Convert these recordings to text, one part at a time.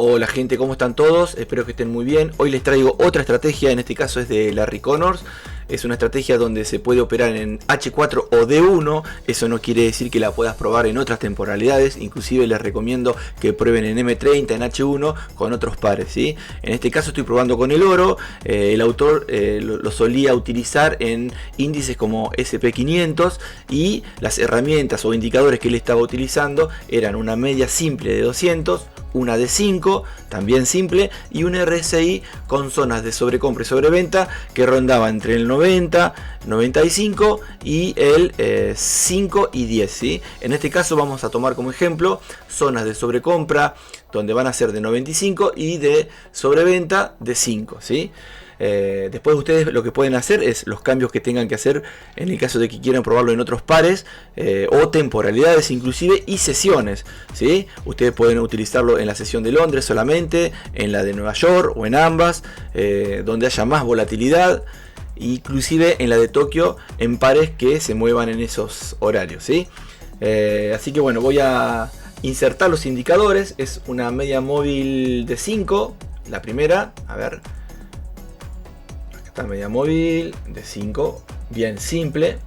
Hola gente, ¿cómo están todos? Espero que estén muy bien. Hoy les traigo otra estrategia, en este caso es de Larry Connors. Es una estrategia donde se puede operar en H4 o D1. Eso no quiere decir que la puedas probar en otras temporalidades. Inclusive les recomiendo que prueben en M30, en H1 con otros pares, ¿sí? En este caso estoy probando con el oro. El autor lo solía utilizar en índices como SP500 y las herramientas o indicadores que él estaba utilizando eran una media simple de 200, una de 5 también simple y un RSI con zonas de sobrecompra y sobreventa que rondaba entre el 90, 95 y el 5 y 10, ¿sí? En este caso vamos a tomar como ejemplo zonas de sobrecompra donde van a ser de 95 y de sobreventa de 5, ¿sí? Después ustedes lo que pueden hacer es los cambios que tengan que hacer en el caso de que quieran probarlo en otros pares o temporalidades inclusive y sesiones, ¿sí? Ustedes pueden utilizarlo en la sesión de Londres solamente, en la de Nueva York o en ambas, donde haya más volatilidad, inclusive en la de Tokio en pares que se muevan en esos horarios, ¿sí? Así que bueno, voy a insertar los indicadores. Es una media móvil de 5, la primera, a ver. Media móvil de 5, bien simple,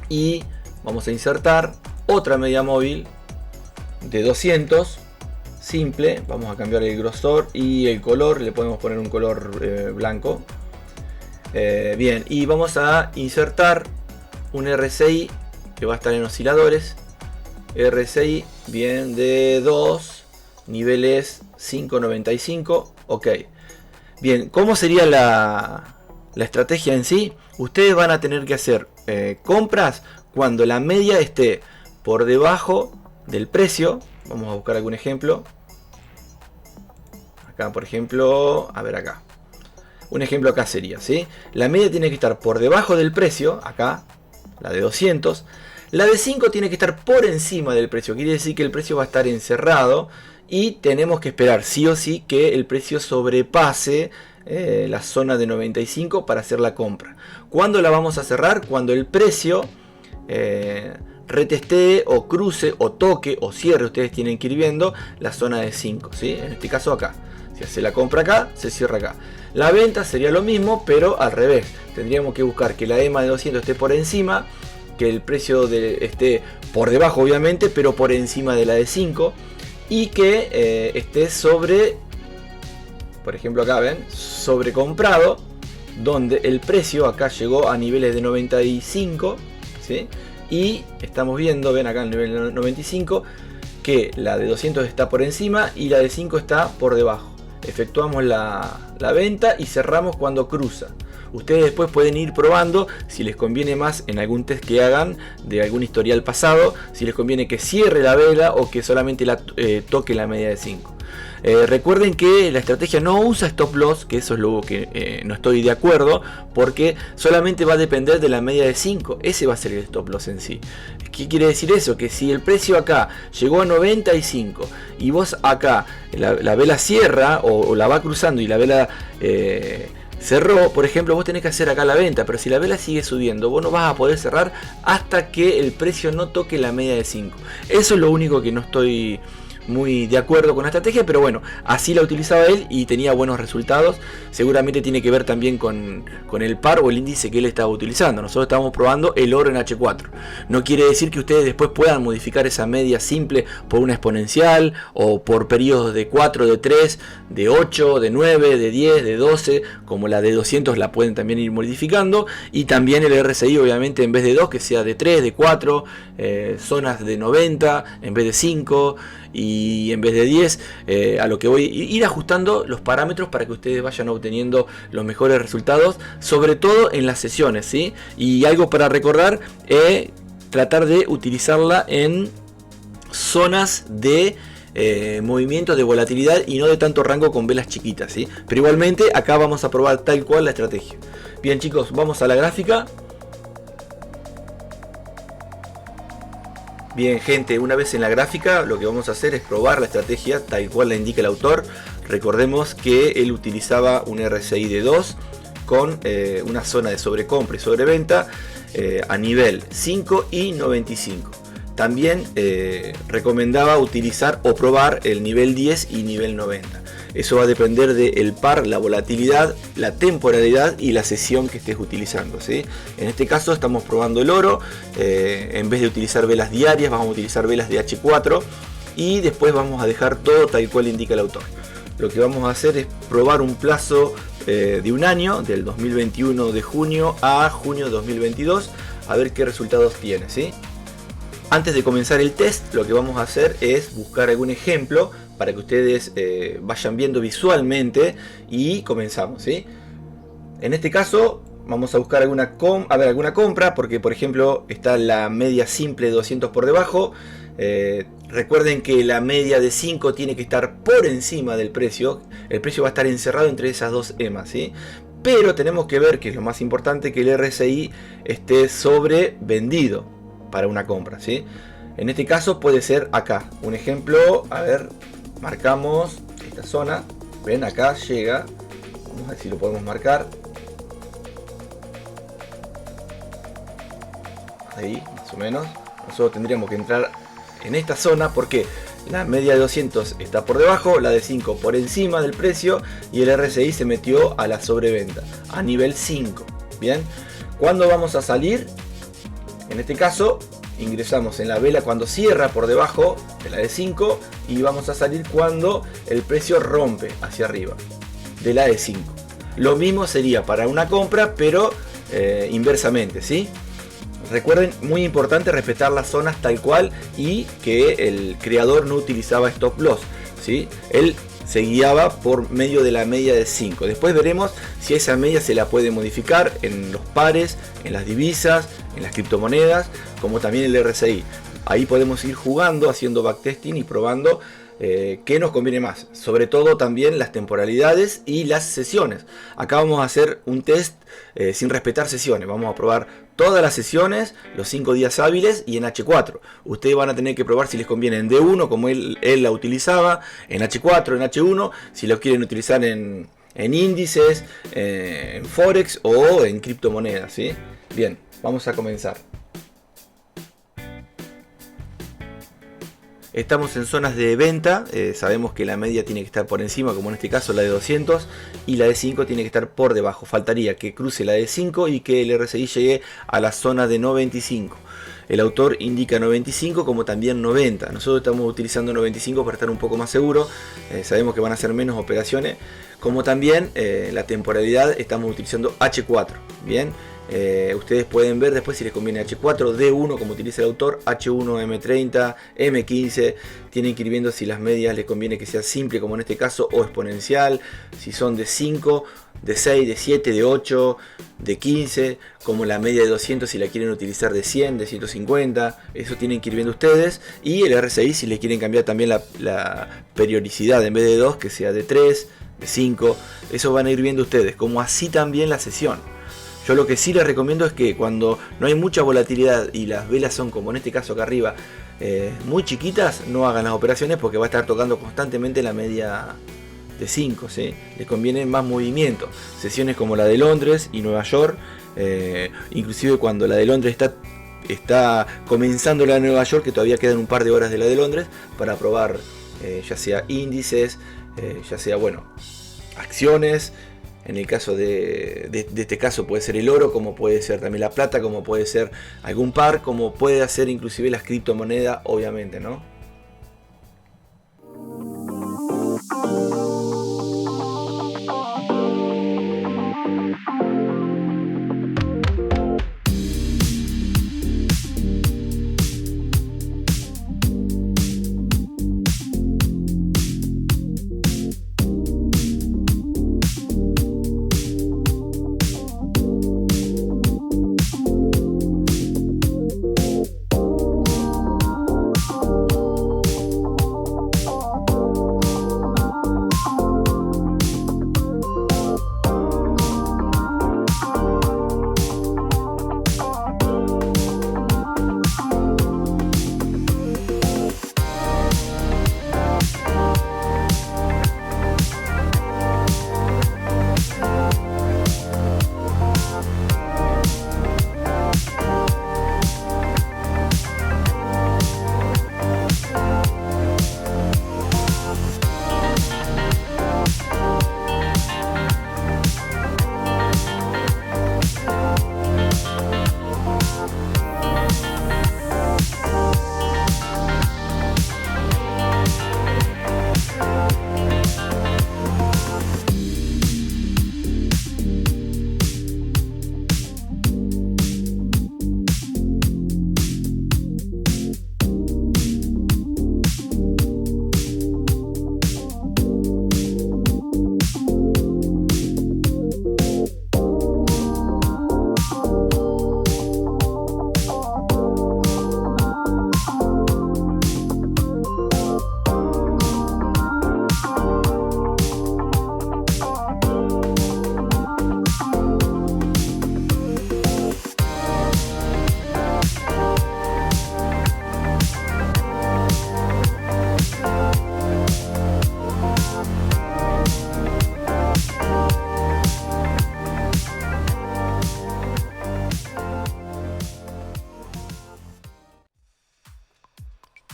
y vamos a insertar otra media móvil de 200 simple. Vamos a cambiar el grosor y el color, le podemos poner un color blanco, bien, y vamos a insertar un RSI que va a estar en osciladores, RSI bien de 2 niveles 5.95, ok. Bien, ¿cómo sería la estrategia en sí? Ustedes van a tener que hacer compras cuando la media esté por debajo del precio. Vamos a buscar algún ejemplo. Acá, por ejemplo, a ver acá. Un ejemplo acá sería, ¿sí? La media tiene que estar por debajo del precio, acá, la de 200. La de 5 tiene que estar por encima del precio. Quiere decir que el precio va a estar encerrado y tenemos que esperar sí o sí que el precio sobrepase la zona de 95 para hacer la compra. ¿Cuándo la vamos a cerrar? Cuando el precio retestee o cruce o toque o cierre, ustedes tienen que ir viendo la zona de 5, ¿sí? En este caso acá. Si hace la compra acá, se cierra acá. La venta sería lo mismo, pero al revés. Tendríamos que buscar que la EMA de 200 esté por encima, que el precio esté por debajo obviamente, pero por encima de la de 5, y que esté sobre, por ejemplo acá ven, sobrecomprado, donde el precio acá llegó a niveles de 95, ¿sí? Y estamos viendo, ven acá el nivel 95, que la de 200 está por encima y la de 5 está por debajo. Efectuamos la venta y cerramos cuando cruza. Ustedes después pueden ir probando si les conviene más en algún test que hagan de algún historial pasado, si les conviene que cierre la vela o que solamente toque la media de 5. Recuerden que la estrategia no usa stop loss, que eso es lo que no estoy de acuerdo, porque solamente va a depender de la media de 5. Ese va a ser el stop loss en sí. ¿Qué quiere decir eso? Que si el precio acá llegó a 95 y vos acá la vela cierra o la va cruzando y la vela cerró, por ejemplo, vos tenés que hacer acá la venta, pero si la vela sigue subiendo, vos no vas a poder cerrar hasta que el precio no toque la media de 5. Eso es lo único que no estoy muy de acuerdo con la estrategia, pero bueno, así la utilizaba él y tenía buenos resultados. Seguramente tiene que ver también con el par o el índice que él estaba utilizando. Nosotros estábamos probando el oro en H4. No quiere decir que ustedes después puedan modificar esa media simple por una exponencial o por periodos de 4, de 3, de 8, de 9, de 10, de 12, como la de 200 la pueden también ir modificando. Y también el RSI obviamente en vez de 2 que sea de 3, de 4, zonas de 90 en vez de 5 y en vez de 10, a lo que voy ir ajustando los parámetros para que ustedes vayan obteniendo los mejores resultados, sobre todo en las sesiones, ¿sí? Y algo para recordar, tratar de utilizarla en zonas de movimientos de volatilidad y no de tanto rango con velas chiquitas, ¿sí? Pero igualmente acá vamos a probar tal cual la estrategia. Bien chicos, vamos a la gráfica. Bien gente, una vez en la gráfica lo que vamos a hacer es probar la estrategia tal cual la indica el autor. Recordemos que él utilizaba un RSI de 2 con una zona de sobrecompra y sobreventa a nivel 5 y 95. también recomendaba utilizar o probar el nivel 10 y nivel 90. Eso va a depender del par, la volatilidad, la temporalidad y la sesión que estés utilizando, ¿sí? En este caso estamos probando el oro. En vez de utilizar velas diarias, vamos a utilizar velas de H4 y después vamos a dejar todo tal cual indica el autor. Lo que vamos a hacer es probar un plazo de un año, del 2021 de junio a junio de 2022, a ver qué resultados tiene, ¿sí? Antes de comenzar el test, lo que vamos a hacer es buscar algún ejemplo para que ustedes vayan viendo visualmente y comenzamos, ¿sí? En este caso vamos a buscar alguna compra, porque por ejemplo está la media simple de 200 por debajo. Recuerden que la media de 5 tiene que estar por encima del precio. El precio va a estar encerrado entre esas dos EMAs, ¿sí? Pero tenemos que ver, que es lo más importante, que el RSI esté sobrevendido para una compra, ¿sí? En este caso puede ser acá. Un ejemplo, a ver, marcamos esta zona. Ven, acá llega. Vamos a ver si lo podemos marcar. Ahí, más o menos. Nosotros tendríamos que entrar en esta zona porque la media de 200 está por debajo, la de 5 por encima del precio y el RSI se metió a la sobreventa, a nivel 5. Bien, ¿cuándo vamos a salir? En este caso ingresamos en la vela cuando cierra por debajo de la de 5 y vamos a salir cuando el precio rompe hacia arriba de la de 5. Lo mismo sería para una compra, pero inversamente, ¿sí? Recuerden, muy importante respetar las zonas tal cual y que el creador no utilizaba stop loss, ¿sí? Él se guiaba por medio de la media de 5. Después veremos si esa media se la puede modificar en los pares, en las divisas, en las criptomonedas, como también el RSI. Ahí podemos ir jugando, haciendo backtesting y probando qué nos conviene más. Sobre todo también las temporalidades y las sesiones. Acá vamos a hacer un test sin respetar sesiones. Vamos a probar todas las sesiones, los 5 días hábiles y en H4. Ustedes van a tener que probar si les conviene en D1 como él la utilizaba, en H4, en H1, si lo quieren utilizar en índices, en Forex o en criptomonedas, ¿sí? Bien, vamos a comenzar. Estamos en zonas de venta, sabemos que la media tiene que estar por encima, como en este caso la de 200, y la de 5 tiene que estar por debajo. Faltaría que cruce la de 5 y que el RSI llegue a la zona de 95. El autor indica 95 como también 90. Nosotros estamos utilizando 95 para estar un poco más seguro. Sabemos que van a ser menos operaciones. Como también la temporalidad estamos utilizando H4. Bien. Ustedes pueden ver después si les conviene H4, D1 como utiliza el autor, H1, M30, M15. Tienen que ir viendo si las medias les conviene que sea simple como en este caso o exponencial, si son de 5, de 6, de 7, de 8, de 15, como la media de 200 si la quieren utilizar de 100, de 150. Eso tienen que ir viendo ustedes. Y el RSI si le quieren cambiar también la periodicidad, en vez de 2 que sea de 3, de 5. Eso van a ir viendo ustedes, como así también la sesión. Yo lo que sí les recomiendo es que cuando no hay mucha volatilidad y las velas son como en este caso acá arriba muy chiquitas, no hagan las operaciones porque va a estar tocando constantemente la media de 5, ¿sí? Les conviene más movimiento. Sesiones como la de Londres y Nueva York, inclusive cuando la de Londres está comenzando la de Nueva York, que todavía quedan un par de horas de la de Londres, para probar ya sea índices, ya sea acciones. En el caso de este caso puede ser el oro, como puede ser también la plata, como puede ser algún par, como puede ser inclusive las criptomonedas, obviamente, ¿no?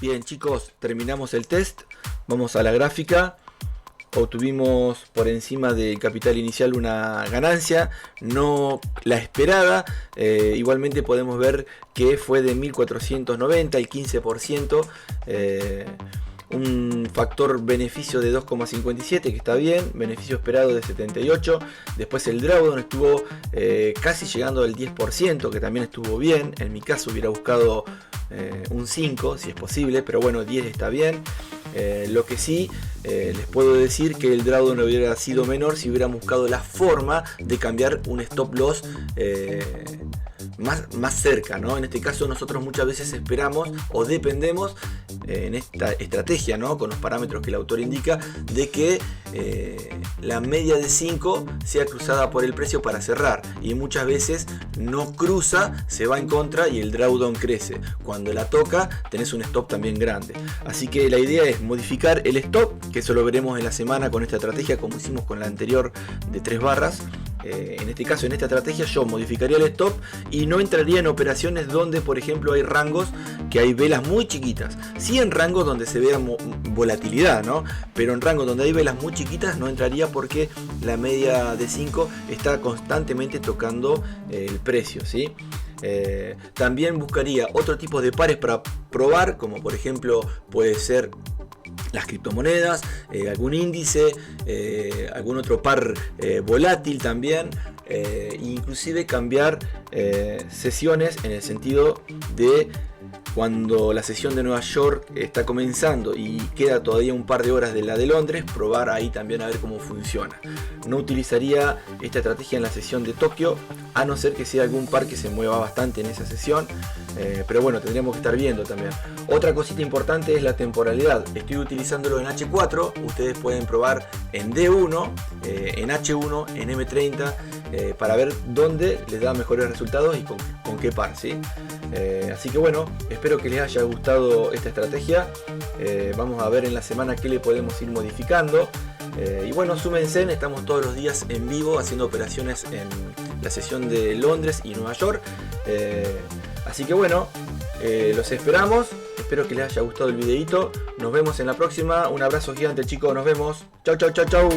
Bien chicos, terminamos el test, vamos a la gráfica. Obtuvimos por encima del capital inicial una ganancia, no la esperada. Igualmente podemos ver que fue de 1490, el 15%. Un factor beneficio de 2,57 que está bien, beneficio esperado de 78. Después el drawdown estuvo casi llegando al 10%, que también estuvo bien. En mi caso hubiera buscado un 5 si es posible, pero bueno, 10 está bien. Lo que sí les puedo decir que el drawdown hubiera sido menor si hubiéramos buscado la forma de cambiar un stop loss más cerca, ¿no? En este caso nosotros muchas veces esperamos o dependemos en esta estrategia, ¿no? Con los parámetros que el autor indica, de que la media de 5 sea cruzada por el precio para cerrar, y muchas veces no cruza, se va en contra y el drawdown crece. Cuando la toca tenés un stop también grande, así que la idea es modificar el stop, que eso lo veremos en la semana con esta estrategia, como hicimos con la anterior de 3 barras. En este caso, en esta estrategia yo modificaría el stop y no entraría en operaciones donde, por ejemplo, hay rangos que hay velas muy chiquitas. Sí, en rangos donde se vea volatilidad, ¿no? Pero en rangos donde hay velas muy chiquitas no entraría, porque la media de 5 está constantemente tocando el precio, ¿sí? También buscaría otro tipo de pares para probar, como por ejemplo puede ser las criptomonedas, algún índice, algún otro par volátil también, inclusive cambiar sesiones, en el sentido de cuando la sesión de Nueva York está comenzando y queda todavía un par de horas de la de Londres, probar ahí también a ver cómo funciona. No utilizaría esta estrategia en la sesión de Tokio, a no ser que sea algún par que se mueva bastante en esa sesión, pero bueno, tendríamos que estar viendo también. Otra cosita importante es la temporalidad. Estoy utilizándolo en H4, ustedes pueden probar en D1, en H1, en M30, para ver dónde les da mejores resultados y con qué par, ¿sí? Así que bueno, espero que les haya gustado esta estrategia. Vamos a ver en la semana qué le podemos ir modificando. Y bueno, súmense, estamos todos los días en vivo haciendo operaciones en la sesión de Londres y Nueva York. Así que bueno, los esperamos. Espero que les haya gustado el videito. Nos vemos en la próxima. Un abrazo gigante, chicos. Nos vemos. Chau, chau, chau, chau.